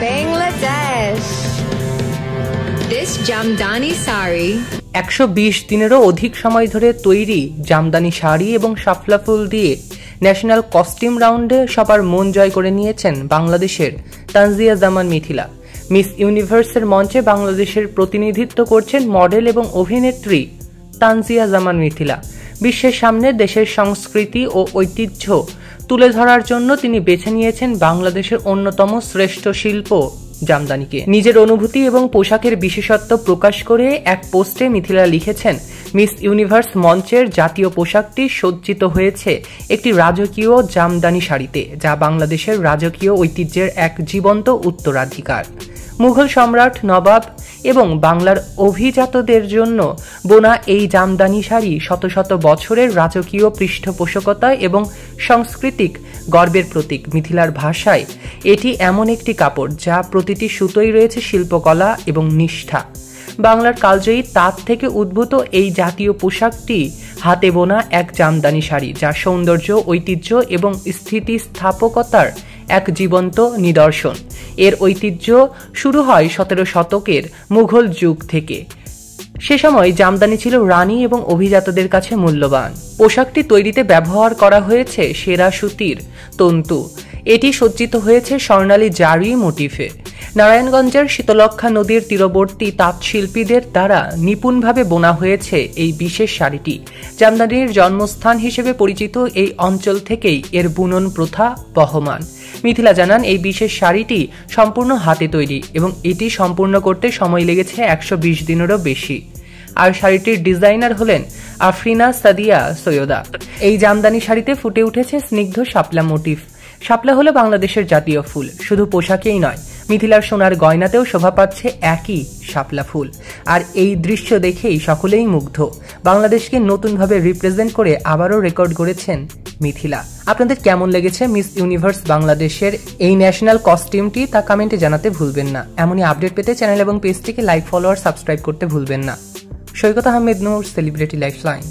Bangladesh. This Jamdani sari 120 দিনেরও অধিক সময় ধরে তৈরি জামদানি শাড়ি এবং শাপলা ফুল দিয়ে ন্যাশনাল কস্টিউম রাউন্ডে সবার মন জয় করে নিয়েছেন বাংলাদেশের তানজিয়া জামান মিথিলা। মিস ইউনিভার্সের মঞ্চে বাংলাদেশের প্রতিনিধিত্ব করছেন মডেল এবং অভিনেত্রী তানজিয়া জামান মিথিলা। বিশ্বের সামনে দেশের সংস্কৃতি ও ঐতিহ্য তুলে ধরার জন্য তিনি বেছে নিয়েছেন বাংলাদেশের অন্যতম শ্রেষ্ঠ শিল্প জামদানিকে। নিজের অনুভূতি এবং পোশাকের বিশেষত্ব প্রকাশ করে এক পোস্টে মিথিলা লিখেছেন, মিস ইউনিভার্স মঞ্চের জাতীয় পোশাকটি সজ্জিত হয়েছে একটি রাজকীয় জামদানি শাড়িতে, যা বাংলাদেশের রাজকীয় ঐতিহ্যের এক জীবন্ত উত্তরাধিকার। মুঘল সম্রাট, নবাব এবং বাংলার অভিজাতদের জন্য বোনা এই জামদানি শাড়ি শত শত বছরের রাজকীয় পৃষ্ঠপোষকতা এবং সাংস্কৃতিক গর্বের প্রতীক। মিথিলার ভাষায়, এটি এমন একটি কাপড় যা প্রতিটি সুতোয় রয়েছে শিল্পকলা এবং নিষ্ঠা। বাংলার কালজয়ী তাঁত থেকে উদ্ভূত এই জাতীয় পোশাকটি হাতে বোনা এক জামদানি শাড়ি, যা সৌন্দর্য, ঐতিহ্য এবং স্থিতিস্থাপকতার এক জীবন্ত নিদর্শন। এর ঐতিহ্য শুরু হয় 17 শতকের মুঘল যুগ থেকে। সে সময় জামদানি ছিল রানী এবং অভিজাতদের কাছে মূল্যবান। পোশাকটি তৈরিতে ব্যবহার করা হয়েছে সেরা সুতির তন্তু। এটি সজ্জিত হয়েছে স্বর্ণালী জারি মোটিফে। নারায়ণগঞ্জের শীতলক্ষ্যা নদীর তীরবর্তী তাঁতশিল্পীদের দ্বারা নিপুণভাবে বোনা হয়েছে এই বিশেষ শাড়িটি। জামদানির জন্মস্থান হিসেবে পরিচিত এই অঞ্চল থেকেই এর বুনন প্রথা বহমান। মিথিলা জানান, এই বিশেষ শাড়িটি সম্পূর্ণ হাতে তৈরি এবং এটি সম্পূর্ণ করতে সময় লেগেছে 120 দিনেরও বেশি। আর শাড়িটির ডিজাইনার হলেন আফরিনা সাদিয়া সৈয়দা। এই জামদানি শাড়িতে ফুটে উঠেছে স্নিগ্ধ শাপলা মোটিফ। শাপলা হলো বাংলাদেশের জাতীয় ফুল। শুধু পোশাকেই নয়, মিথিলার সোনার গয়নাতেও শোভা পাচ্ছে একই শাপলা ফুল। আর এই দৃশ্য দেখেই সকলেই মুগ্ধ। বাংলাদেশকে নতুনভাবে রিপ্রেজেন্ট করে আবারও রেকর্ড করেছেন মিথিলা। আপনাদের কেমন লেগেছে মিস ইউনিভার্স বাংলাদেশের এই ন্যাশনাল কস্টিউমটি, তা কমেন্টে জানাতে ভুলবেন না। এমনই আপডেট পেতে চ্যানেল এবং পেজটিকে লাইক, ফলো আর সাবস্ক্রাইব করতে ভুলবেন না। সৈকত আহমেদ নূর, সেলিব্রিটি লাইফলাইন।